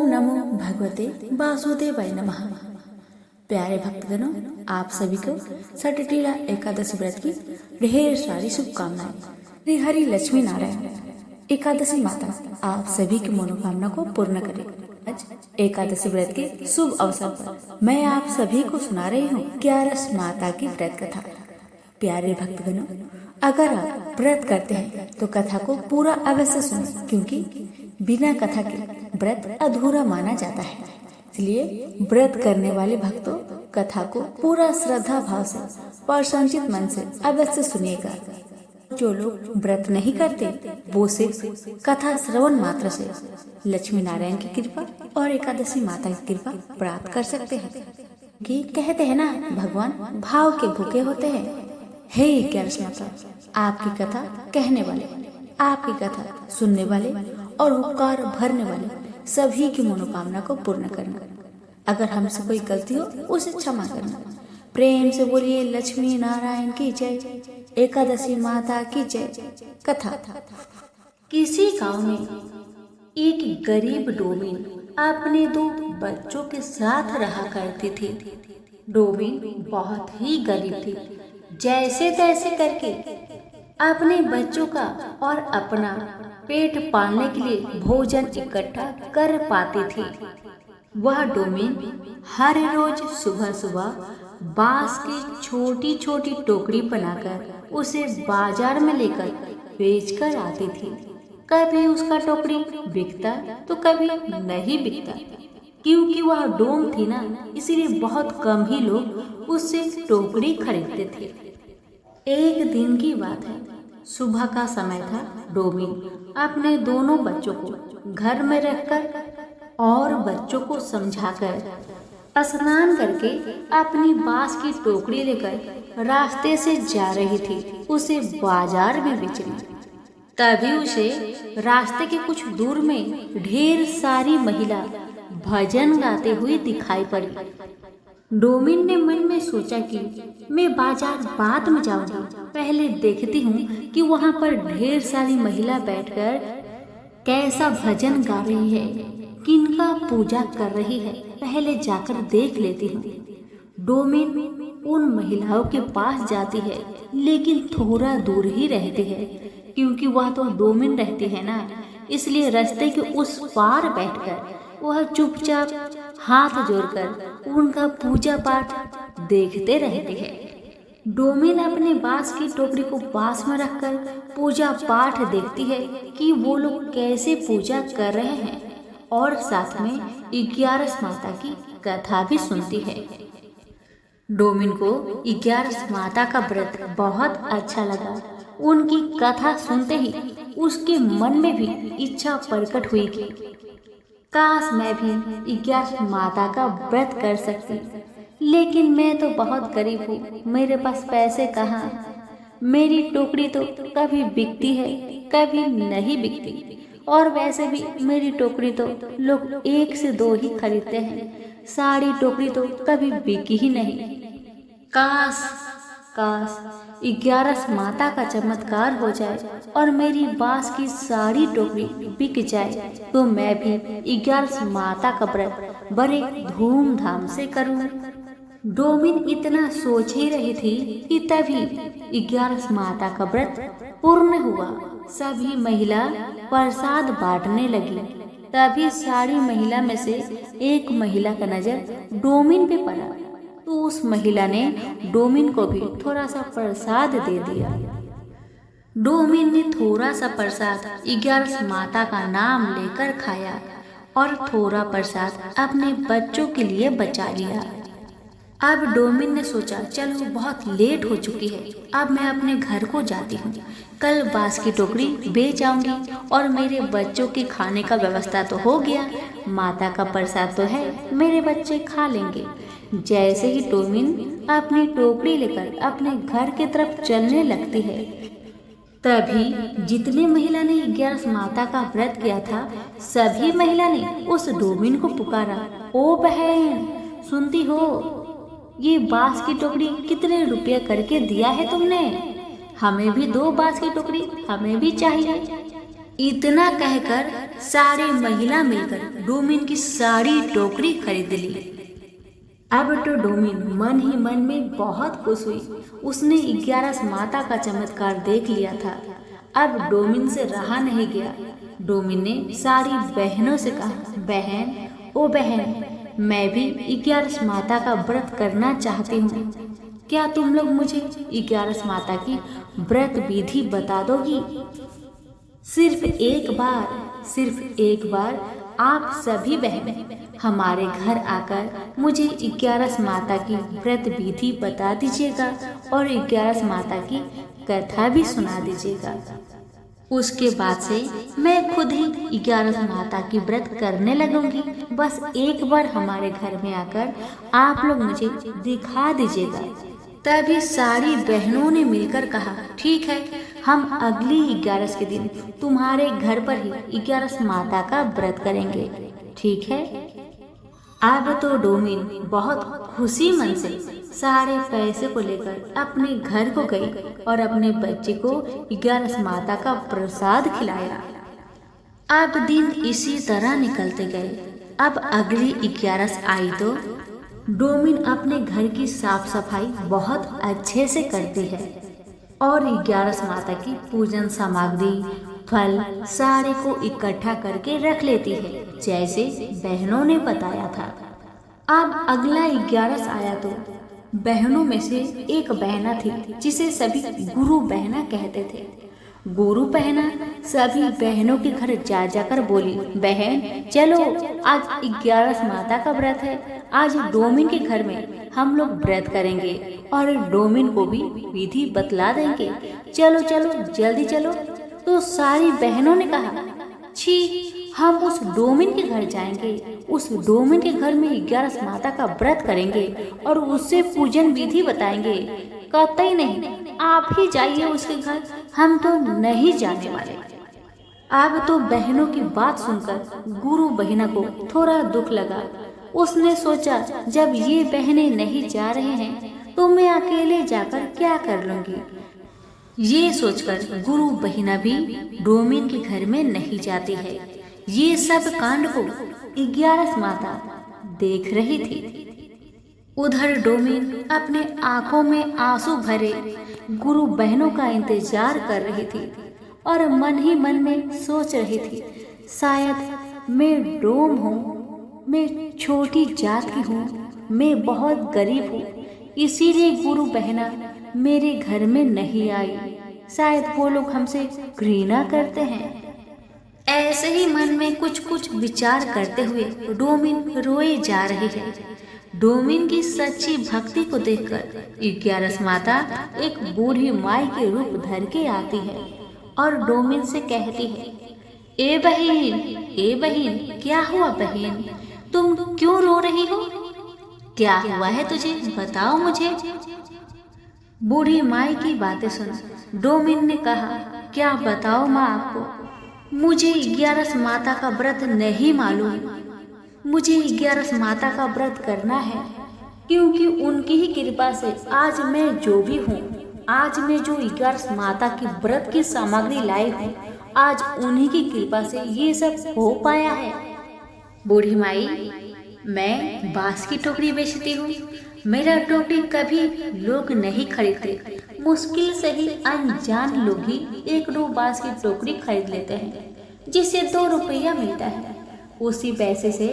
नमो भगवते वासुदेवाय नमः। प्यारे भक्तगणों, आप सभी को सटटीला एकादशी व्रत की ढेर सारी शुभकामनाएं। श्री हरि लक्ष्मी नारायण एकादशी माता आप सभी की मनोकामना को पूर्ण करे। आज एकादशी व्रत के शुभ अवसर पर मैं आप सभी को सुना रही हूँ 11 माता की व्रत कथा। प्यारे भक्तगणों, अगर आप व्रत करते हैं तो कथा को पूरा अवश्य सुनें, क्योंकि बिना कथा के व्रत अधूरा माना जाता है। इसलिए व्रत करने वाले भक्तों कथा को पूरा श्रद्धा भाव से प्रसन्नचित मन से अवश्य सुनिएगा। जो लोग व्रत नहीं करते वो सिर्फ कथा श्रवण मात्र से लक्ष्मी नारायण की कृपा और एकादशी माता की कृपा प्राप्त कर सकते हैं। कि कहते हैं ना, भगवान भाव के भूखे होते हैं। हे 11 माता, आपकी कथा कहने वाले, आपकी कथा सुनने वाले और उपकार भरने वाले सभी की मनोकामना को पूर्ण करना। अगर हमसे कोई गलती हो उसे क्षमा करना। प्रेम से बोलिए लक्ष्मी नारायण की जय, एकादशी माता की जय। कथा। किसी गांव में एक गरीब डोमिन अपने 2 बच्चों के साथ रहा करती थी। डोमिन बहुत ही गरीब थी। जैसे तैसे करके अपने बच्चों का और अपना पेट पालने के लिए भोजन इकट्ठा कर पाती थी। वह डोमिन हर रोज सुबह सुबह बांस की छोटी छोटी टोकरी बनाकर उसे बाजार में लेकर बेचकर आती थी। कभी उसका टोकरी बिकता तो कभी नहीं बिकता। क्योंकि वह डोम थी ना, इसलिए बहुत कम ही लोग उससे टोकरी खरीदते थे। एक दिन की बात है, सुबह का समय था। डोमिन अपने दोनों बच्चों को घर में रखकर और बच्चों को समझाकर स्नान करके अपनी बांस की टोकरी लेकर रास्ते से जा रही थी उसे बाजार में बेचने। तभी उसे रास्ते के कुछ दूर में ढेर सारी महिला भजन गाते हुए दिखाई पड़ी। डोमिन ने मन में सोचा कि मैं बाजार बाद में जाऊंगी, पहले देखती हूँ कि वहाँ पर ढेर सारी महिला बैठकर कैसा भजन गा रही है, किनका पूजा कर रही है, पहले जाकर देख लेती हूँ। डोमिन उन महिलाओं के पास जाती है, लेकिन थोड़ा दूर ही रहती है, क्योंकि वह तो डोमिन रहती है ना, इसलिए रास्ते के उस पार बैठकर वह चुपचाप हाथ जोड़कर उनका पूजा पाठ देखते रहती है। डोमिन अपने बांस की टोकरी को पास में रखकर पूजा पाठ देखती है कि वो लोग कैसे पूजा कर रहे हैं, और साथ में 11 माता की कथा भी सुनती है। डोमिन को 11 माता का व्रत बहुत अच्छा लगा। उनकी कथा सुनते ही उसके मन में भी इच्छा प्रकट हुई कि काश मैं भी 11 माता का व्रत कर सकती, लेकिन मैं तो बहुत गरीब हूँ, मेरे पास पैसे कहाँ। मेरी टोकरी तो कभी बिकती है कभी नहीं बिकती, और वैसे भी मेरी टोकरी तो लोग 1 से 2 ही खरीदते हैं। साड़ी टोकरी तो कभी बिकी ही नहीं। काश 11 माता का चमत्कार हो जाए और मेरी बांस की साड़ी टोकरी बिक जाए, तो मैं भी 11 माता का व्रत बड़े धूमधाम से करूं। डोमिन इतना सोच ही रही थी कि तभी 11 माता का व्रत पूर्ण हुआ। सभी महिला प्रसाद बांटने लगी। तभी सारी महिला में से एक महिला का नजर डोमिन पे पड़ा, तो उस महिला ने डोमिन को भी थोड़ा सा प्रसाद दे दिया। डोमिन ने थोड़ा सा प्रसाद 11 माता का नाम लेकर खाया और थोड़ा प्रसाद अपने बच्चों के लिए बचा लिया। अब डोमिन ने सोचा, चलो बहुत लेट हो चुकी है, अब मैं अपने घर को जाती हूँ। कल बांस की टोकरी बेच आऊंगी और मेरे बच्चों के खाने का व्यवस्था तो हो गया, माता का प्रसाद तो है, मेरे बच्चे खा लेंगे। जैसे ही डोमिन अपनी टोकरी लेकर अपने घर की तरफ चलने लगती है, तभी जितने महिला ने 11 माता का व्रत किया था, सभी महिला ने उस डोमिन को पुकारा, ओ बहन सुनती हो, ये बांस की टोकरी कितने रुपये करके दिया है तुमने? हमें भी 2 बांस की टोकरी, हमें भी चाहिए। इतना कहकर सारी महिला मिलकर डोमिन की सारी टोकरी खरीद ली। अब तो डोमिन मन ही मन में बहुत खुश हुई। उसने 11 माता का चमत्कार देख लिया था। अब डोमिन से रहा नहीं गया। डोमिन ने सारी बहनों से कहा, बहन ओ बहन, मैं भी 11 माता का व्रत करना चाहती हूँ। क्या तुम लोग मुझे 11 माता की व्रत विधि बता दोगी? सिर्फ एक बार आप सभी बहनें हमारे घर आकर मुझे 11 माता की व्रत विधि बता दीजिएगा और 11 माता की कथा भी सुना दीजिएगा। उसके बाद से मैं खुद ही 11 माता की व्रत करने लगूंगी। बस एक बार हमारे घर में आकर आप लोग मुझे दिखा दीजिएगा। तभी सारी बहनों ने मिलकर कहा, ठीक है, हम अगली 11 के दिन तुम्हारे घर पर ही 11 माता का व्रत करेंगे, ठीक है। अब तो डोमिन बहुत खुशी मन से सारे पैसे को लेकर अपने घर को गई और अपने बच्चे को 11 माता का प्रसाद खिलाया। अब दिन इसी तरह निकलते गए। अब अगली 11 आई तो डोमिन अपने घर की साफ सफाई बहुत अच्छे से करती है और 11 माता की पूजन सामग्री, फल सारे को इकट्ठा करके रख लेती है, जैसे बहनों ने बताया था। अब अगला 11 आया तो बहनों में से एक बहना थी जिसे सभी गुरु बहना कहते थे। गुरु बहना सभी बहनों के घर जा जाकर बोली, बहन चलो, आज 11 माता का व्रत है, आज डोमिन के घर में हम लोग व्रत करेंगे और डोमिन को भी विधि बतला देंगे, चलो चलो जल्दी चलो। तो सारी बहनों ने कहा, छी, हम उस डोमिन के घर जाएंगे, उस डोमिन के घर में 11 माता का व्रत करेंगे और उससे पूजन विधि बताएंगे। कतई नहीं, आप ही जाइए उसके घर, हम तो नहीं जाने वाले। अब तो बहनों की बात सुनकर गुरु बहिना को थोड़ा दुख लगा। उसने सोचा, जब ये बहनें नहीं जा रहे हैं तो मैं अकेले जाकर क्या कर लूंगी। ये सोचकर गुरु बहिना भी डोमिन के घर में नहीं जाती है। ये सब कांड को 11 माता देख रही थी। उधर डोमिन अपने आंखों में आंसू भरे गुरु बहनों का इंतजार कर रही थी और मन ही मन में सोच रही थी, शायद मैं डोम हूँ, मैं छोटी जात की हूँ, मैं बहुत गरीब हूँ, इसीलिए गुरु बहना मेरे घर में नहीं आई। शायद वो लोग हमसे घृणा करते हैं। ऐसे ही मन में कुछ विचार करते हुए डोमिन रोए जा रही है। डोमिन की सच्ची भक्ति को देखकर 11 माता एक बूढ़ी माई के रूप धर के आती है और डोमिन से कहती है, ए बहन, क्या हुआ बहन, तुम क्यों रो रही हो? क्या हुआ है तुझे, बताओ मुझे। बूढ़ी माई की बातें सुन डोमिन ने कहा, क्या बताओ माँ आपको, मुझे 11 माता का व्रत नहीं मालूम। मुझे 11 माता का व्रत करना है क्योंकि उनकी ही कृपा से आज मैं जो भी हूँ, आज मैं जो 11 माता की व्रत की सामग्री लाई हूँ, आज उन्हीं की कृपा से ये सब हो पाया है। बूढ़ी माई, मैं बांस की टोकरी बेचती हूँ, मेरा टोकरी कभी लोग नहीं खरीदते, मुश्किल से ही अनजान लोग ही 1-2 बांस की टोकरी खरीद लेते हैं, जिससे 2 रुपया मिलता है। उसी पैसे से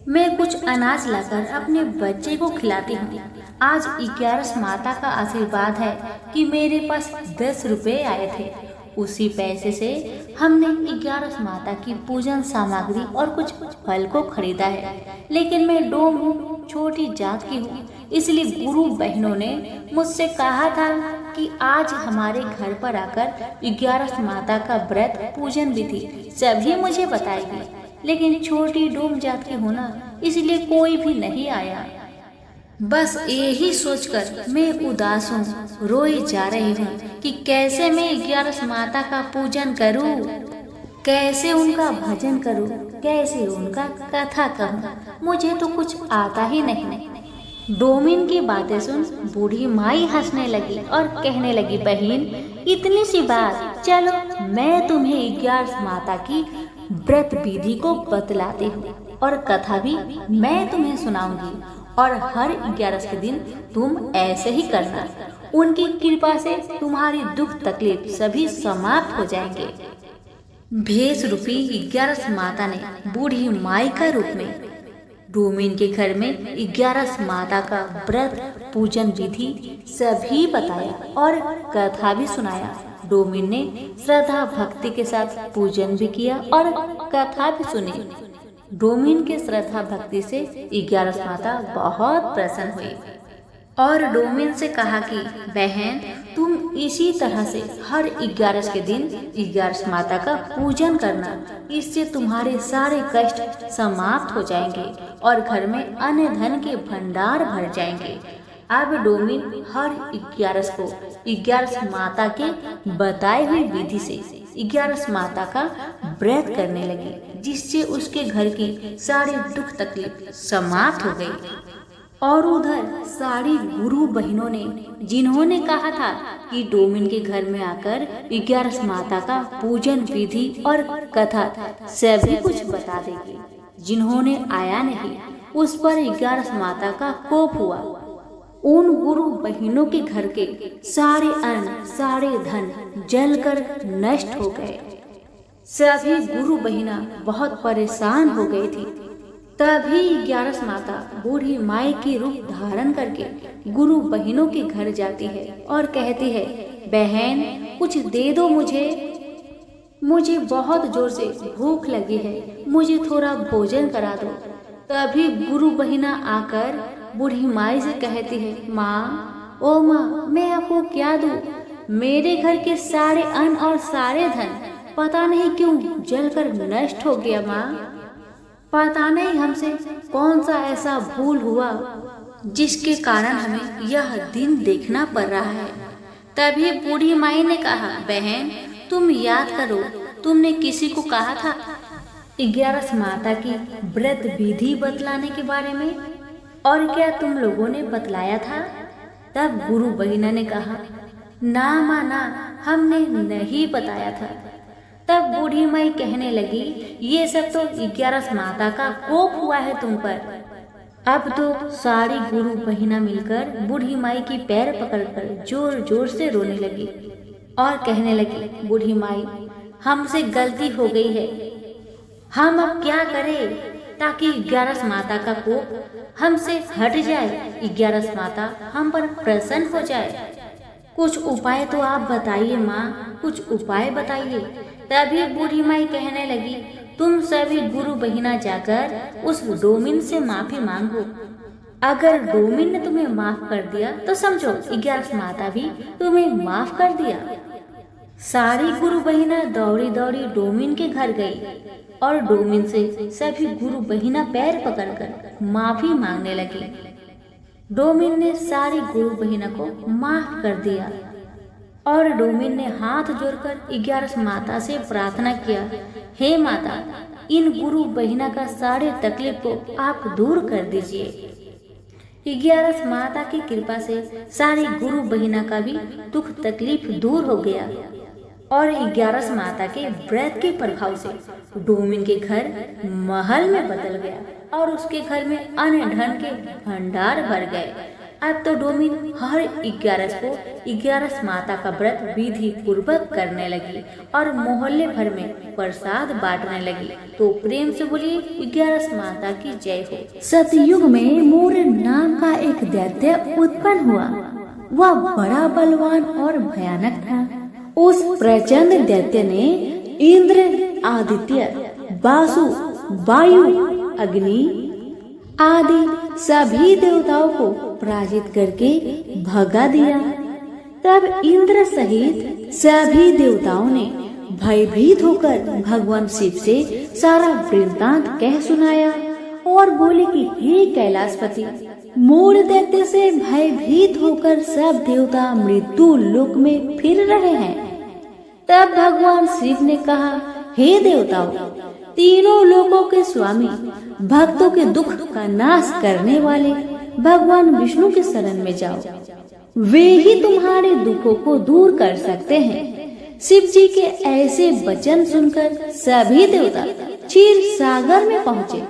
मैं कुछ अनाज लाकर अपने बच्चे को खिलाती हूँ। आज 11 माता का आशीर्वाद है कि मेरे पास 10 रुपए आए थे। उसी पैसे से हमने 11 माता की पूजन सामग्री और कुछ फल को खरीदा है। लेकिन मैं डोम हूँ, छोटी जात की हूँ, इसलिए गुरु बहनों ने मुझसे कहा था कि आज हमारे घर पर आकर 11 माता का व्रत पूजन विधि सभी मुझे बताएगी। लेकिन छोटी डोम जात की हूँ ना, इसलिए कोई भी नहीं आया। बस यही सोचकर मैं उदास हूँ, रोई जा रही हूँ कि कैसे मैं 11 माता का पूजन करूँ, कैसे उनका भजन करूँ, कैसे उनका कथा कहूँ, मुझे तो कुछ आता ही नहीं। डोमिन की बातें सुन बूढ़ी माई हंसने लगी और कहने लगी, बहन इतनी सी बात, चलो मैं तुम्हें 11 माता की व्रत विधि को बतलाती हूँ और कथा भी मैं तुम्हें सुनाऊंगी और हर 11 के दिन तुम ऐसे ही करना। उनकी कृपा से तुम्हारी दुख तकलीफ सभी समाप्त हो जाएंगे। भेष रूपी 11 माता ने बूढ़ी माई का रूप में डोमिन के घर में 11 माता का व्रत पूजन विधि सभी बताया और कथा भी सुनाया। डोमिन ने श्रद्धा भक्ति के साथ पूजन भी किया और कथा भी सुनी। डोमिन के श्रद्धा भक्ति से 11 माता बहुत प्रसन्न हुई और डोमिन से कहा कि बहन, तुम इसी तरह से हर 11 के दिन 11 माता का पूजन करना। इससे तुम्हारे सारे कष्ट समाप्त हो जाएंगे और घर में अन्न धन के भंडार भर जाएंगे। अब डोमिन हर 11 को 11 माता के बताए हुए विधि से 11 माता का व्रत करने लगी, जिससे उसके घर की सारी दुख तकलीफ समाप्त हो गई। और उधर सारी गुरु बहनों ने, जिन्होंने कहा था कि डोमिन के घर में आकर 11 माता का पूजन विधि और कथा सभी कुछ बता देगी, जिन्होंने आया नहीं उस पर 11 माता का कोप हुआ। उन गुरु बहनों के घर के सारे अन्न सारे धन जलकर नष्ट हो गए। सभी गुरु बहिना बहुत परेशान हो गई थी। तभी 11 माता बूढ़ी माई की रूप धारण करके गुरु बहनों के घर जाती है और कहती है, बहन कुछ दे दो मुझे बहुत जोर से भूख लगी है, मुझे थोड़ा भोजन करा दो। तभी गुरु बहिना आकर बूढ़ी माई से कहती है, माँ, ओ माँ, मैं आपको क्या दूं? मेरे घर के सारे अन्न और सारे धन पता नहीं क्यों जलकर नष्ट हो गया माँ। पता नहीं हमसे कौन सा ऐसा भूल हुआ जिसके कारण हमें यह दिन देखना पड़ रहा है। तभी बूढ़ी माई ने कहा, बहन तुम याद करो, तुमने किसी को कहा था 11 माता की व्रत विधि बतलाने के बारे में, और क्या तुम लोगों ने बतलाया था? तब गुरु बहिना ने कहा, ना माँ ना, हमने नहीं बताया था। तब बूढ़ी माई कहने लगी, ये सब तो 11 माता का कोप हुआ है तुम पर। अब तो सारी गुरु बहिना मिलकर बूढ़ी माई की पैर पकड़कर जोर जोर से रोने लगी और कहने लगी, बूढ़ी माई हमसे गलती हो गई है, हम अब क्या करें ताकि 11 माता का कोप हमसे हट जाए, 11 माता हम पर प्रसन्न हो जाए। कुछ उपाय तो आप बताइए माँ, कुछ उपाय बताइए। तभी बूढ़ी माई कहने लगी, तुम सभी गुरु बहिना जाकर उस डोमिन से माफी मांगो। अगर डोमिन ने तुम्हें माफ कर दिया तो समझो 11 माता भी तुम्हें माफ कर दिया। सारी गुरु बहिना दौड़ी दौड़ी डोमिन के घर गई और डोमिन से सभी गुरु बहिना पैर पकड़कर माफी मांगने लगी। डोमिन ने सारी गुरु बहिना को माफ कर दिया और डोमिन ने हाथ जोड़कर 11 माता से प्रार्थना किया, हे माता, इन गुरु बहिना का सारे तकलीफ को आप दूर कर दीजिए। 11 माता की कृपा से सारी गुरु बहिना का भी दुख तकलीफ दूर हो गया और 11 माता के व्रत के प्रभाव से डोमिन के घर महल में बदल गया और उसके घर में अन्न धन के भंडार भर गए। अब तो डोमिन हर 11 को 11 माता का व्रत विधि पूर्वक करने लगी और मोहल्ले भर में प्रसाद बांटने लगी। तो प्रेम से बोलिए 11 माता की जय हो। सतयुग में मूर नाम का एक दैत्य उत्पन्न हुआ। वह बड़ा बलवान और भयानक था। उस प्रचंड दैत्य ने इंद्र, आदित्य, वासु, वायु, अग्नि आदि सभी देवताओं को पराजित करके भगा दिया। तब इंद्र सहित सभी देवताओं ने भयभीत होकर भगवान शिव से सारा वृत्तांत कह सुनाया और बोले कि हे कैलाशपति, मूढ़ दैत्य से भयभीत होकर सब देवता मृत्यु लोक में फिर रहे हैं। तब भगवान शिव ने कहा, हे देवताओं, तीनों लोकों के स्वामी, भक्तों के दुख का नाश करने वाले भगवान विष्णु के शरण में जाओ। वे ही तुम्हारे दुखों को दूर कर सकते हैं। शिव जी के ऐसे वचन सुनकर सभी देवता क्षीर सागर में पहुँचे।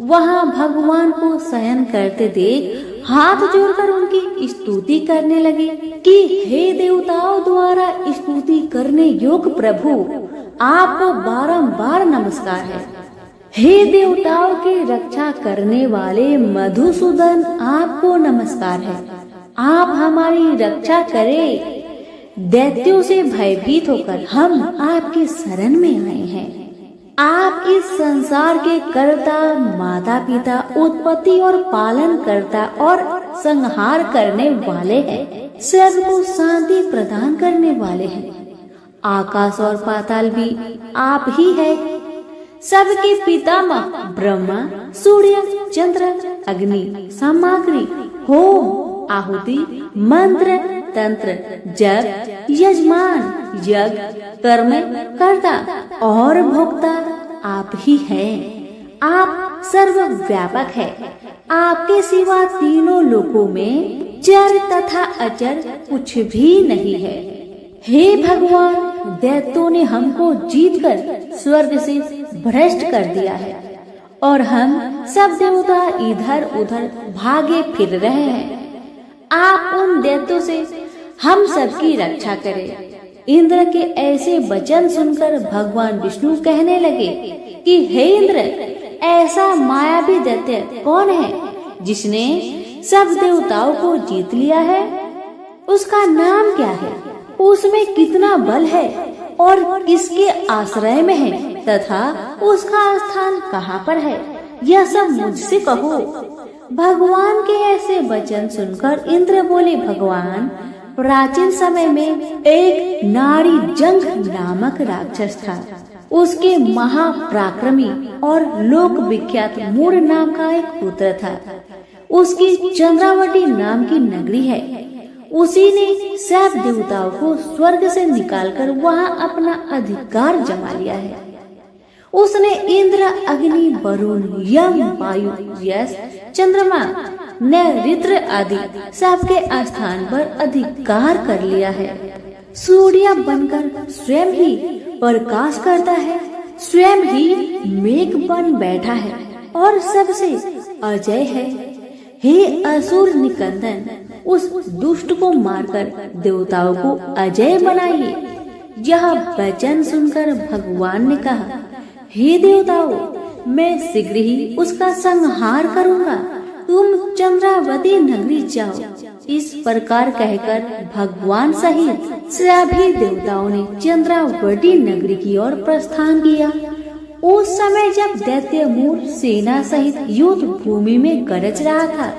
वहाँ भगवान को शयन करते देख हाथ जोड़कर उनकी स्तुति करने लगे कि हे देवताओं द्वारा स्तुति करने योग्य प्रभु, आपको बारंबार नमस्कार है। हे देवताओं की रक्षा करने वाले मधुसूदन, आपको नमस्कार है। आप हमारी रक्षा करें। दैत्यों से भयभीत होकर हम आपके शरण में आए हैं। आप इस संसार के कर्ता, माता पिता, उत्पत्ति और पालन करता और संहार करने वाले हैं। सबको शांति प्रदान करने वाले हैं। आकाश और पाताल भी आप ही है। सबके पितामह ब्रह्मा, सूर्य, चंद्र, अग्नि, सामग्री, होम, आहुति, मंत्र, तंत्र, जप, यजमान, यज्ञ, कर्म कर्ता और भोक्ता आप ही हैं। आप सर्वव्यापक है। आपके सिवा तीनों लोकों में चर तथा अचर कुछ भी नहीं है। हे भगवान, दैत्यों ने हमको जीतकर स्वर्ग से भ्रष्ट कर दिया है और हम सब देवता इधर उधर भागे फिर रहे हैं। आप उन दैत्यों से हम सबकी रक्षा करें। इंद्र के ऐसे वचन सुनकर भगवान विष्णु कहने लगे कि हे इंद्र, ऐसा मायावी दैत्य कौन है जिसने सब देवताओं को जीत लिया है? उसका नाम क्या है? उसमें कितना बल है और किसके आश्रय में है तथा उसका स्थान कहाँ पर है? यह सब मुझसे कहो। भगवान के ऐसे वचन सुनकर इंद्र बोले, भगवान, प्राचीन समय में एक नारी जंघ नामक राक्षस था। उसके महापराक्रमी और लोक विख्यात मूर नाम का एक पुत्र था। उसकी चंद्रावती नाम की नगरी है। उसी ने सब देवताओं को स्वर्ग से निकालकर वहाँ अपना अधिकार जमा लिया है। उसने इंद्र, अग्नि, वरुण, यम, वायु, यश, चंद्रमा, नैऋत्य आदि सबके स्थान पर अधिकार कर लिया है। सूर्य बनकर स्वयं ही प्रकाश करता है, स्वयं ही मेघ बन बैठा है और सबसे अजय है। हे असुर निकंदन, उस दुष्ट को मारकर देवताओं को अजय बनाइए। यह वचन सुनकर भगवान ने कहा, हे देवताओं, मैं शीघ्र ही उसका संहार करूंगा। तुम चंद्रावती नगरी जाओ। इस प्रकार कहकर भगवान सहित सभी देवताओं ने चंद्रावती नगरी की ओर प्रस्थान किया। उस समय जब दैत्य मूर सेना सहित युद्ध भूमि में गरज रहा था,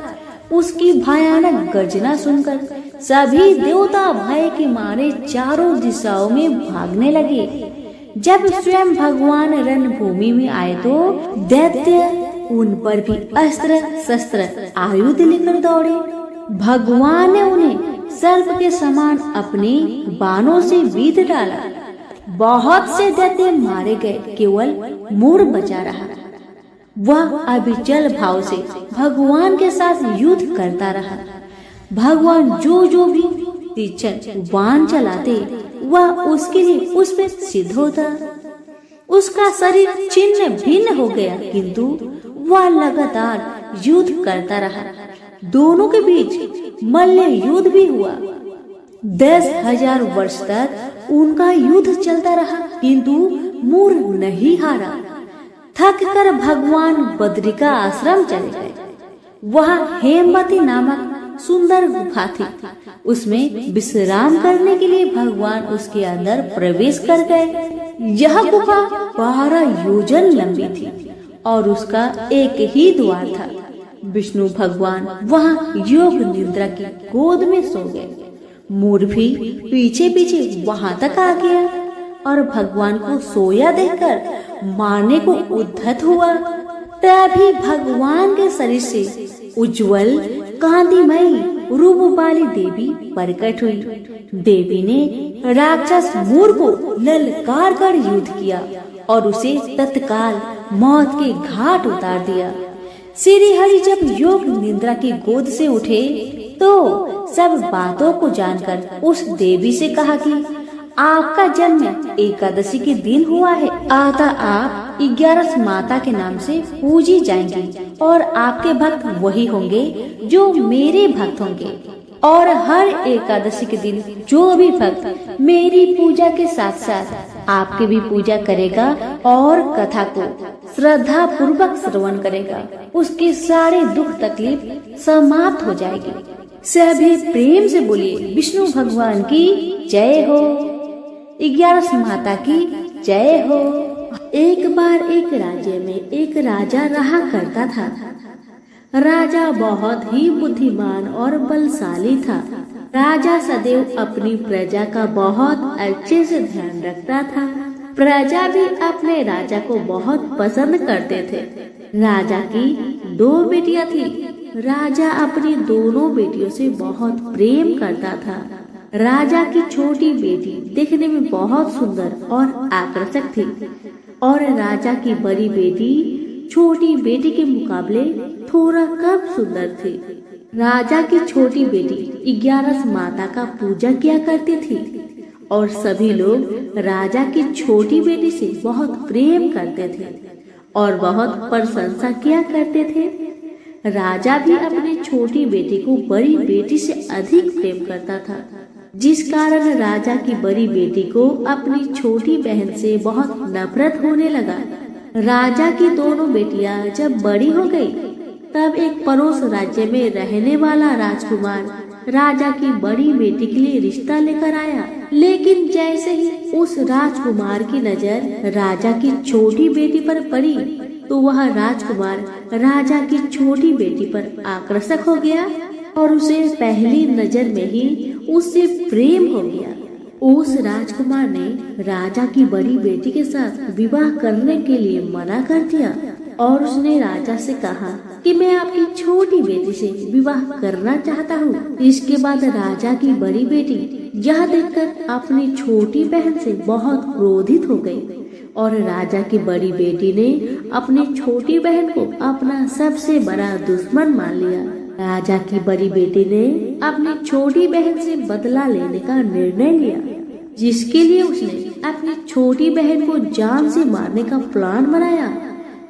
उसकी भयानक गर्जना सुनकर सभी देवता भय के मारे चारों दिशाओं में भागने लगे। जब स्वयं भगवान रणभूमि में आए तो दैत्य उन पर भी अस्त्र शस्त्र आयुध लेकर दौड़े। भगवान ने उन्हें सर्प के समान अपने बाणों से बीध डाला। बहुत से दैत्य मारे गए, केवल मूर बचा रहा। वह अविचल भाव से भगवान के साथ युद्ध करता रहा। भगवान जो भी तीक्ष्ण बाण चलाते, वह उसके लिए उस पर सिद्ध होता। उसका शरीर छिन्न भिन्न हो गया, किंतु वह लगातार युद्ध करता रहा। दोनों के बीच मल्ल युद्ध भी हुआ। 10,000 वर्ष तक उनका युद्ध चलता रहा, किंतु मूर नहीं हारा। थक कर भगवान बद्रिका आश्रम चले गए। वहाँ हेमवती नामक सुंदर गुफा थी। उसमें विश्राम करने के लिए भगवान उसके अंदर प्रवेश कर गए। यह गुफा 12 योजन लंबी थी और उसका एक ही द्वार था। विष्णु भगवान वहाँ योग निद्रा की गोद में सो गए। मूर भी पीछे पीछे वहाँ तक आ गया और भगवान को सोया देखकर मारने को उद्धत हुआ। तभी भगवान के शरीर से उज्जवल कांतिमयी रूप वाली देवी प्रकट हुई। देवी ने राक्षस मूर को ललकार कर युद्ध किया और उसे तत्काल मौत के घाट उतार दिया। श्री हरि जब योग निद्रा की गोद से उठे तो सब बातों को जानकर उस देवी से कहा कि आपका जन्म एकादशी के दिन हुआ है, अतः आप 11 माता के नाम से पूजी जाएंगी और आपके भक्त वही होंगे जो मेरे भक्त होंगे। और हर एकादशी के दिन जो भी भक्त मेरी पूजा के साथ साथ आपकी भी पूजा करेगा और कथा को श्रद्धा पूर्वक श्रवण करेगा, उसके सारे दुख तकलीफ समाप्त हो जाएगी। सभी प्रेम से बोलिए विष्णु भगवान की जय हो, 11 माता की जय हो। एक बार एक राज्य में एक राजा रहा करता था। राजा बहुत ही बुद्धिमान और बलशाली था। राजा सदैव अपनी प्रजा का बहुत अच्छे से ध्यान रखता था। प्रजा भी अपने राजा को बहुत पसंद करते थे। राजा की 2 बेटियां थी। राजा अपनी दोनों बेटियों से बहुत प्रेम करता था। राजा की छोटी बेटी देखने में बहुत सुंदर और आकर्षक थी और राजा की बड़ी बेटी छोटी बेटी के मुकाबले थोड़ा कम सुंदर थी। राजा की छोटी बेटी 11 माता का पूजा किया करती थी और सभी लोग राजा की छोटी बेटी से बहुत प्रेम करते थे और बहुत प्रशंसा किया करते थे। राजा भी अपनी छोटी बेटी को बड़ी बेटी से अधिक प्रेम करता था, जिस कारण राजा की बड़ी बेटी को अपनी छोटी बहन से बहुत नफरत होने लगा। राजा की दोनों बेटियां जब बड़ी हो गई, तब एक पड़ोस राज्य में रहने वाला राजकुमार राजा की बड़ी बेटी के लिए रिश्ता लेकर आया। लेकिन जैसे ही उस राजकुमार की नजर राजा की छोटी बेटी पर पड़ी, तो वह राजकुमार राजा की छोटी बेटी पर आकर्षक हो गया और उसे पहली नजर में ही उससे प्रेम हो गया। उस राजकुमार ने राजा की बड़ी बेटी के साथ विवाह करने के लिए मना कर दिया और उसने राजा से कहा कि मैं आपकी छोटी बेटी से विवाह करना चाहता हूँ। इसके बाद राजा की बड़ी बेटी यह देखकर अपनी छोटी बहन से बहुत क्रोधित हो गई और राजा की बड़ी बेटी ने अपनी छोटी बहन को अपना सबसे बड़ा दुश्मन मान लिया। राजा की बड़ी बेटी ने अपनी छोटी बहन से बदला लेने का निर्णय लिया, जिसके लिए उसने अपनी छोटी बहन को जान से मारने का प्लान बनाया।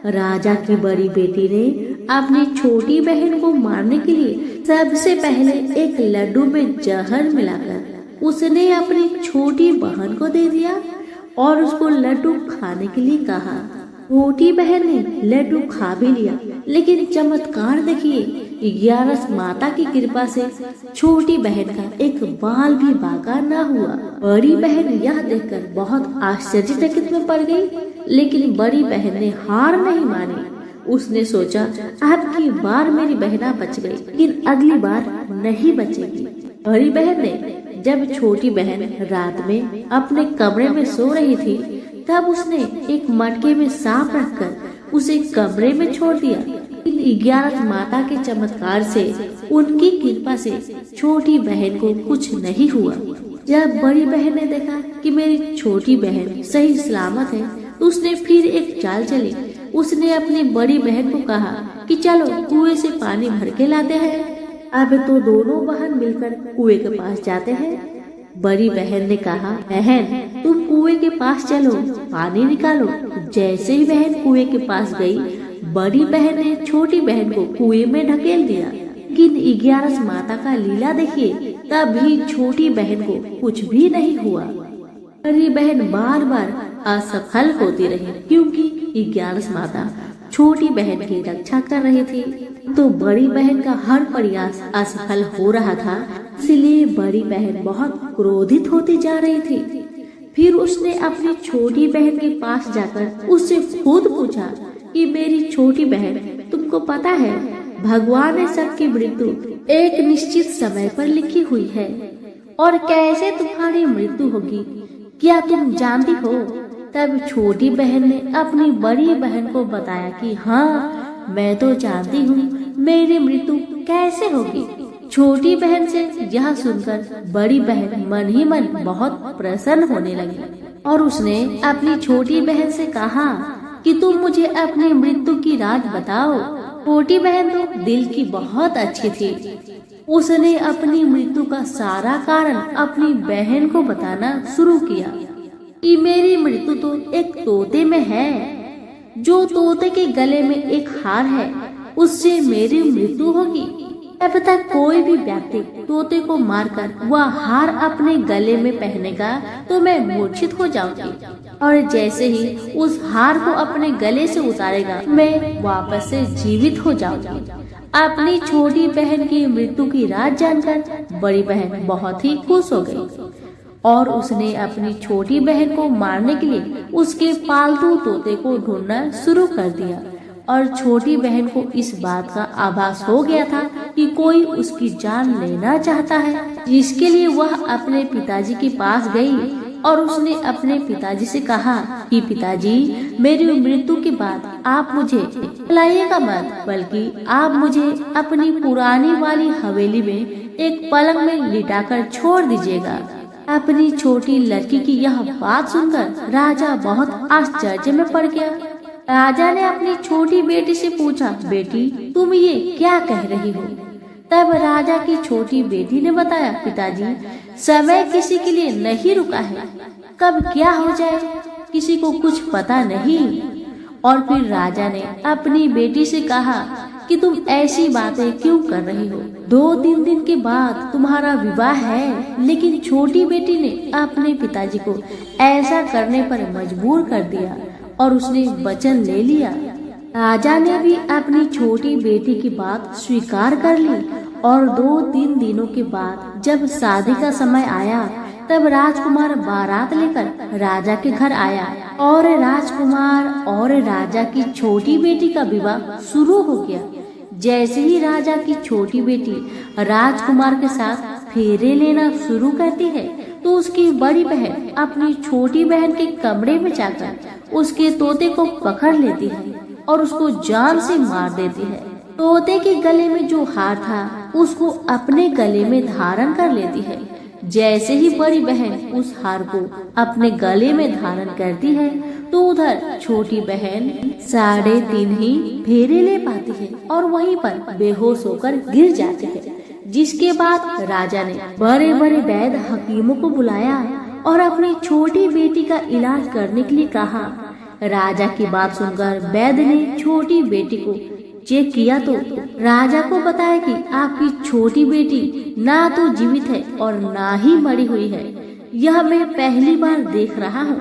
राजा की बड़ी बेटी ने अपनी छोटी बहन को मारने के लिए सबसे पहले एक लड्डू में जहर मिलाकर उसने अपनी छोटी बहन को दे दिया और उसको लड्डू खाने के लिए कहा। छोटी बहन ने लड्डू खा भी लिया, लेकिन चमत्कार देखिए, 11 माता की कृपा से छोटी बहन का एक बाल भी बाका न हुआ। बड़ी बहन यह देखकर बहुत आश्चर्यचकित में पड़ गई, लेकिन बड़ी बहन ने हार नहीं मानी। उसने सोचा अब की बार मेरी बहना बच गई, लेकिन अगली बार नहीं बचेगी। बड़ी बहन ने जब छोटी बहन रात में अपने कमरे में सो रही थी, तब उसने एक मटके में सांप रखकर उसे कमरे में छोड़ दिया। 11 माता के चमत्कार से, उनकी कृपा से छोटी बहन को कुछ नहीं हुआ। जब बड़ी बहन ने देखा कि मेरी छोटी बहन सही सलामत है, तो उसने फिर एक चाल चली। उसने अपनी बड़ी बहन को कहा कि चलो कुएं से पानी भर के लाते हैं। अब तो दोनों बहन मिलकर कुएं के पास जाते हैं। बड़ी बहन ने कहा, बहन तुम कुएं के पास चलो, पानी निकालो। जैसे ही बहन कुएं के पास गई, बड़ी बहन ने छोटी बहन को कुएं में ढकेल दिया। लेकिन 11 माता का लीला देखिए, तभी छोटी बहन को कुछ भी नहीं हुआ। बड़ी बहन बार बार असफल होती रही, क्योंकि 11 माता छोटी बहन की रक्षा कर रही थी। तो बड़ी बहन का हर प्रयास असफल हो रहा था, इसलिए बड़ी बहन बहुत क्रोधित होती जा रही थी। फिर उसने अपनी छोटी बहन के पास जाकर उससे खुद पूछा कि मेरी छोटी बहन, तुमको पता है भगवान ने सबकी मृत्यु एक निश्चित समय पर लिखी हुई है, और कैसे तुम्हारी मृत्यु होगी क्या तुम जानती हो? तब छोटी बहन ने अपनी बड़ी बहन को बताया कि हाँ, मैं तो जानती हूँ मेरी मृत्यु कैसे होगी। छोटी बहन से यह सुनकर बड़ी बहन मन ही मन बहुत प्रसन्न होने लगी और उसने अपनी छोटी बहन से कहा कि तुम मुझे अपनी मृत्यु की राज बताओ। छोटी बहन तो दिल की बहुत अच्छी थी। उसने अपनी मृत्यु का सारा कारण अपनी बहन को बताना शुरू किया कि मेरी मृत्यु तो एक तोते में है। जो तोते के गले में एक हार है, उससे मेरी मृत्यु होगी। अब तक कोई भी व्यक्ति तोते को मारकर वह हार अपने गले में पहनेगा तो मैं मूर्छित हो जाऊंगी, और जैसे ही उस हार को अपने गले से उतारेगा मैं वापस से जीवित हो जाऊंगी। अपनी छोटी बहन की मृत्यु की राज जानकर बड़ी बहन बहुत ही खुश हो गई और उसने अपनी छोटी बहन को मारने के लिए उसके पालतू तोते को ढूंढना शुरू कर दिया। और छोटी बहन को इस बात का आभास हो गया था कि कोई उसकी जान लेना चाहता है, जिसके लिए वह अपने पिताजी के पास गई और उसने अपने पिताजी से कहा कि पिताजी, मेरी मृत्यु के बाद आप मुझे लाइएगा मत, बल्कि आप मुझे अपनी पुरानी वाली हवेली में एक पलंग में लिटाकर छोड़ दीजिएगा। अपनी छोटी लड़की की यह बात सुनकर राजा बहुत आश्चर्य में पड़ गया। राजा ने अपनी छोटी बेटी से पूछा, बेटी तुम ये क्या कह रही हो? तब राजा की छोटी बेटी ने बताया, पिताजी समय किसी के लिए नहीं रुका है, कब क्या हो जाए किसी को कुछ पता नहीं। और फिर राजा ने अपनी बेटी से कहा कि तुम ऐसी बातें क्यों कर रही हो? 2-3 दिन के बाद तुम्हारा विवाह है। लेकिन छोटी बेटी ने अपने पिताजी को ऐसा करने पर मजबूर कर दिया और उसने वचन ले लिया। राजा ने भी अपनी छोटी बेटी की बात स्वीकार कर ली और 2-3 दिनों के बाद जब शादी का समय आया तब राजकुमार बारात लेकर राजा के घर आया और राजकुमार और राजा की छोटी बेटी का विवाह शुरू हो गया। जैसे ही राजा की छोटी बेटी राजकुमार के साथ फेरे लेना शुरू करती है तो उसकी बड़ी बहन अपनी छोटी बहन के कमरे में जाकर उसके तोते को पकड़ लेती है और उसको जान से मार देती है। तोते के गले में जो हार था उसको अपने गले में धारण कर लेती है। जैसे ही बड़ी बहन उस हार को अपने गले में धारण करती है तो उधर छोटी बहन 3.5 ही फेरे ले पाती है और वहीं पर बेहोश होकर गिर जाती है। जिसके बाद राजा ने बड़े बड़े वैद्य हकीमों को बुलाया और अपनी छोटी बेटी का इलाज करने के लिए कहा। राजा की बात सुनकर वैद्य ने छोटी बेटी को चेक किया तो राजा को बताया कि आपकी छोटी बेटी ना तो जीवित है और ना ही मरी हुई है। यह मैं पहली बार देख रहा हूँ।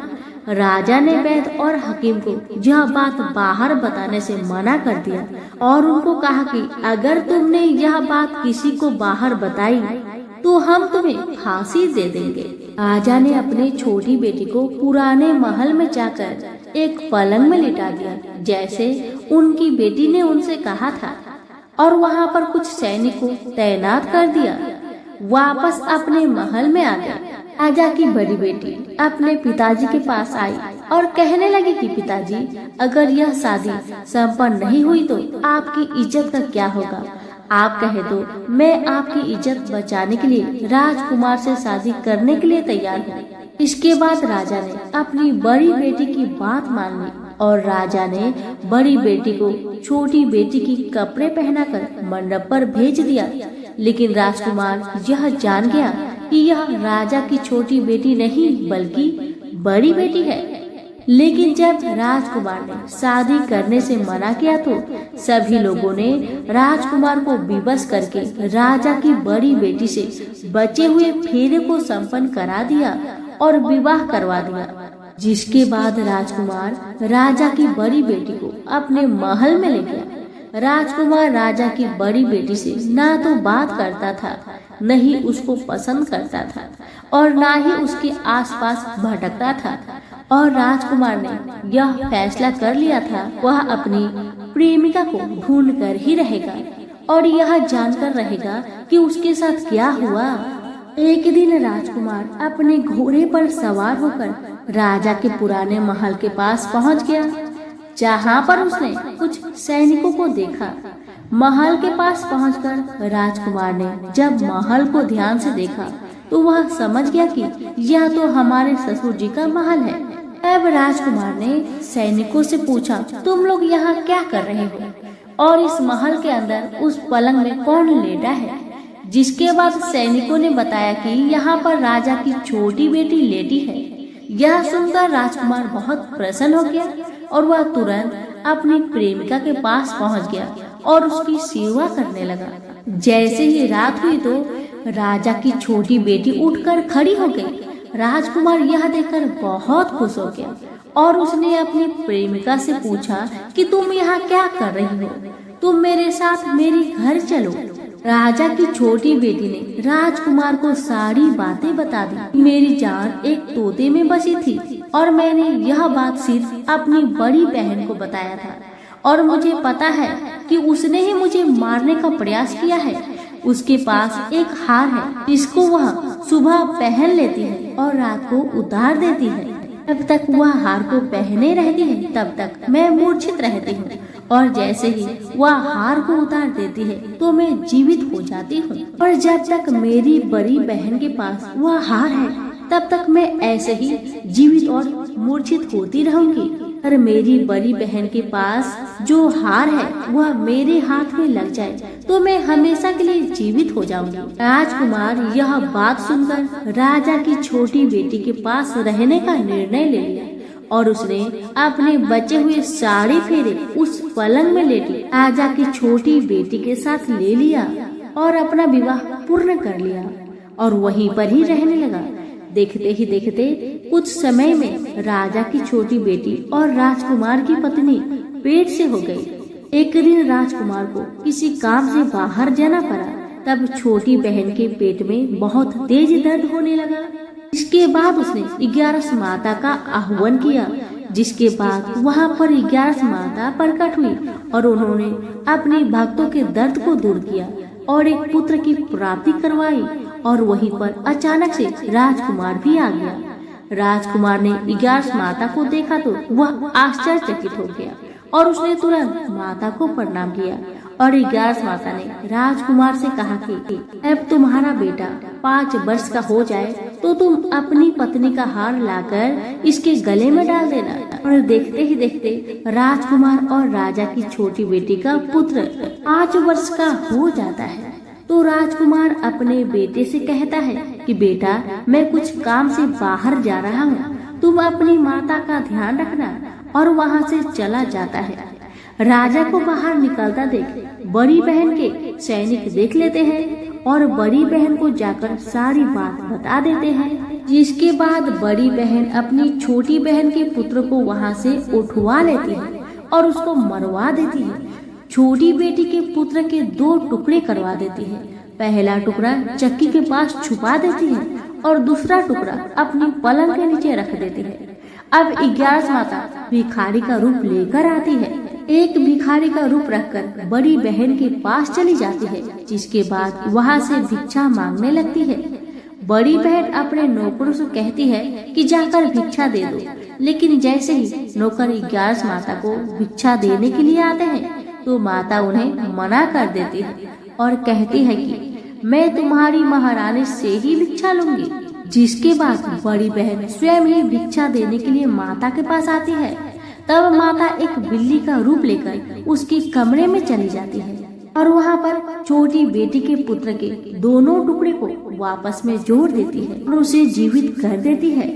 राजा ने वैद्य और हकीम को यह बात बाहर बताने से मना कर दिया और उनको कहा कि अगर तुमने यह बात किसी को बाहर बताई तो हम तुम्हें फांसी दे देंगे। राजा ने अपनी छोटी बेटी को पुराने महल में जाकर एक पलंग में लिटा दिया जैसे उनकी बेटी ने उनसे कहा था और वहाँ पर कुछ सैनिकों तैनात कर दिया। वापस अपने महल में आ गया। राजा की बड़ी बेटी अपने पिताजी के पास आई और कहने लगी कि पिताजी, अगर यह शादी संपन्न नहीं हुई तो आपकी इज्जत का क्या होगा? आप कहे तो मैं आपकी इज्जत बचाने के लिए राजकुमार से शादी करने के लिए तैयार हूँ। इसके बाद राजा ने अपनी बड़ी बेटी की बात मान ली और राजा ने बड़ी बेटी को छोटी बेटी की कपड़े पहनाकर मंडप पर भेज दिया। लेकिन राजकुमार यह जान गया कि यह राजा की छोटी बेटी नहीं बल्कि बड़ी बेटी है। लेकिन जब राजकुमार ने शादी करने से मना किया तो सभी लोगों ने राजकुमार को विवश करके राजा की बड़ी बेटी से बचे हुए फेरे को संपन्न करा दिया और विवाह करवा दिया। जिसके बाद राजकुमार राजा की बड़ी बेटी को अपने महल में ले गया। राजकुमार राजा की बड़ी बेटी से ना तो बात करता था, न ही उसको पसंद करता था और ना ही उसके आसपास भटकता था। और राजकुमार ने यह फैसला कर लिया था वह अपनी प्रेमिका को ढूंढ कर ही रहेगा और यह जानकर रहेगा कि उसके साथ क्या हुआ। एक दिन राजकुमार अपने घोड़े पर सवार होकर राजा के पुराने महल के पास पहुंच गया, जहां पर उसने कुछ सैनिकों को देखा। महल के पास पहुंचकर राजकुमार ने जब महल को ध्यान से देखा तो वह समझ गया कि यह तो हमारे ससुर जी का महल है। अब राजकुमार ने सैनिकों से पूछा, तुम लोग यहाँ क्या कर रहे हो और इस महल के अंदर उस पलंग में कौन लेटा है जिसके बाद सैनिकों ने बताया कि यहाँ पर राजा की छोटी बेटी लेटी है। यह सुनकर राजकुमार बहुत प्रसन्न हो गया और वह तुरंत अपनी प्रेमिका के पास पहुँच गया और उसकी सेवा करने लगा। जैसे ही रात हुई तो राजा की छोटी बेटी उठकर खड़ी हो गई। राजकुमार यह देखकर बहुत खुश हो गया और उसने अपनी प्रेमिका से पूछा कि तुम यहाँ क्या कर रही हो, तुम मेरे साथ मेरे घर चलो। राजा की छोटी बेटी ने राजकुमार को सारी बातें बता दी। मेरी जान एक तोते में बसी थी और मैंने यह बात सिर्फ अपनी बड़ी बहन को बताया था और मुझे पता है कि उसने ही मुझे मारने का प्रयास किया है। उसके पास एक हार है जिसको वह सुबह पहन लेती है और रात को उतार देती है। जब तक वह हार को पहने रहती है तब तक मैं मूर्छित रहती हूँ और जैसे ही वह हार को उतार देती है तो मैं जीवित हो जाती हूँ। और जब तक मेरी बड़ी बहन के पास वह हार है तब तक मैं ऐसे ही जीवित और मूर्छित होती रहूंगी। और मेरी बड़ी बहन के पास जो हार है वह मेरे हाथ में लग जाए तो मैं हमेशा के लिए जीवित हो जाऊंगी। राजकुमार यह बात सुनकर राजा की छोटी बेटी के पास रहने का निर्णय ले लिया और उसने अपने बचे हुए सारे फेरे उस पलंग में लेटी राजा की छोटी बेटी के साथ ले लिया और अपना विवाह पूर्ण कर लिया और वहीं पर ही रहने लगा। देखते ही देखते कुछ समय में राजा की छोटी बेटी और राजकुमार की पत्नी पेट से हो गई। एक दिन राजकुमार को किसी काम से बाहर जाना पड़ा। तब छोटी बहन के पेट में बहुत तेज दर्द होने लगा। इसके बाद उसने 11 माता का आह्वान किया, जिसके बाद वहाँ पर 11 माता प्रकट हुई और उन्होंने अपने भक्तों के दर्द को दूर किया और एक पुत्र की प्राप्ति करवाई। और वहीं पर अचानक से राजकुमार भी आ गया। राजकुमार ने 11 माता को देखा तो वह आश्चर्यचकित हो गया और उसने तुरंत माता को प्रणाम किया। और 11 माता ने राजकुमार से कहा कि अब तुम्हारा बेटा 5 वर्ष का हो जाए तो तुम अपनी पत्नी का हार लाकर इसके गले में डाल देना। और देखते ही देखते राजकुमार और राजा की छोटी बेटी का पुत्र 5 वर्ष का हो जाता है। तो राजकुमार अपने बेटे से कहता है कि बेटा, मैं कुछ काम से बाहर जा रहा हूँ, तुम अपनी माता का ध्यान रखना। और वहाँ से चला जाता है। राजा को बाहर निकलता देख बड़ी बहन के सैनिक देख लेते हैं और बड़ी बहन को जाकर सारी बात बता देते हैं। जिसके बाद बड़ी बहन अपनी छोटी बहन के पुत्र को वहाँ से उठवा लेती है और उसको मरवा देती है। छोटी बेटी के पुत्र के 2 टुकड़े करवा देती है। पहला टुकड़ा चक्की के पास छुपा देती है और दूसरा टुकड़ा अपनी पलंग के नीचे रख देती है। अब 11 माता भिखारी का रूप लेकर आती है। एक भिखारी का रूप रखकर बड़ी बहन के पास चली जाती है, जिसके बाद वहाँ से भिक्षा मांगने लगती है। बड़ी बहन अपने नौकरों से कहती है कि जाकर भिक्षा दे दो, लेकिन जैसे ही नौकर 11 माता को भिक्षा देने के लिए आते हैं तो माता उन्हें मना कर देती है और कहती है कि मैं तुम्हारी महारानी से ही भिक्षा लूंगी। जिसके बाद बड़ी बहन स्वयं ही भिक्षा देने के लिए माता के पास आती है। तब माता एक बिल्ली का रूप लेकर उसके कमरे में चली जाती है और वहाँ पर छोटी बेटी के पुत्र के दोनों टुकड़े को वापस में जोड़ देती है और उसे जीवित कर देती है।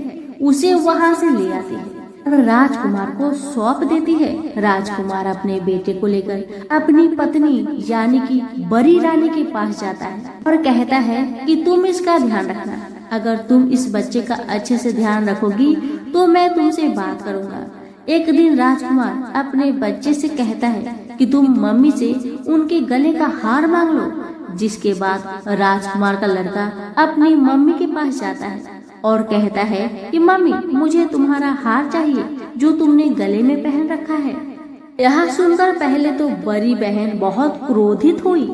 उसे वहाँ से ले आती है और राजकुमार को सौंप देती है। राजकुमार अपने बेटे को लेकर अपनी पत्नी यानी कि बड़ी रानी के पास जाता है और कहता है कि तुम इसका ध्यान रखना। अगर तुम इस बच्चे का अच्छे से ध्यान रखोगी तो मैं तुमसे बात करूँगा। एक दिन राजकुमार अपने बच्चे से कहता है कि तुम मम्मी से उनके गले का हार मांग लो। जिसके बाद राजकुमार का लड़का अपनी मम्मी के पास जाता है और कहता है कि मम्मी, मुझे तुम्हारा हार चाहिए जो तुमने गले में पहन रखा है। यह सुनकर पहले तो बड़ी बहन बहुत क्रोधित हुई,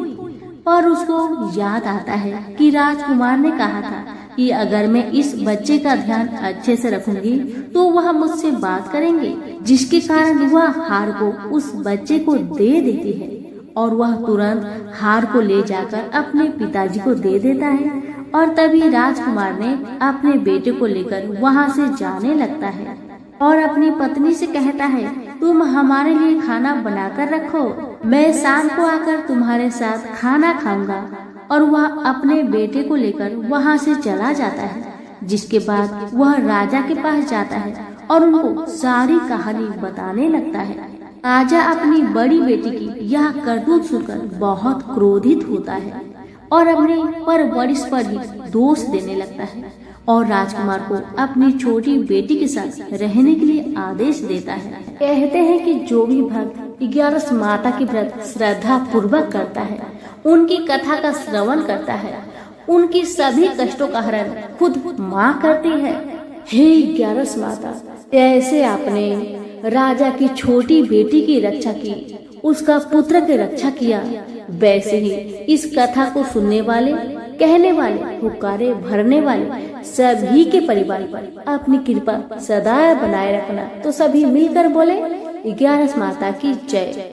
पर उसको याद आता है कि राजकुमार ने कहा था कि अगर मैं इस बच्चे का ध्यान अच्छे से रखूंगी तो वह मुझसे बात करेंगे। जिसके कारण वह हार को उस बच्चे को दे देती है और वह तुरंत हार को ले जाकर अपने पिताजी को दे देता है। और तभी राजकुमार ने अपने बेटे को लेकर वहाँ से जाने लगता है और अपनी पत्नी से कहता है, तुम हमारे लिए खाना बनाकर रखो, मैं शाम को आकर तुम्हारे साथ खाना खाऊंगा। और वह अपने बेटे को लेकर वहां से चला जाता है। जिसके बाद वह राजा के पास जाता है और उनको सारी कहानी बताने लगता है। राजा अपनी बड़ी बेटी की यह करतूत सुनकर बहुत क्रोधित होता है और अपने परवरिश पर ही दोष देने लगता है और राजकुमार को अपनी छोटी बेटी के साथ रहने के लिए आदेश देता है। कहते हैं कि जो भी भक्त 11 माता की व्रत श्रद्धा पूर्वक करता है, उनकी कथा का श्रवण करता है, उनकी सभी कष्टों का हरण खुद माँ करती है। हे 11 माता, जैसे आपने राजा की छोटी बेटी की रक्षा की, उसका पुत्र की रक्षा किया, वैसे ही इस कथा को सुनने वाले, कहने वाले, हुक्कारे भरने वाले सभी के परिवार पर अपनी कृपा सदा बनाए रखना। तो सभी मिलकर बोले 11 माता की जय।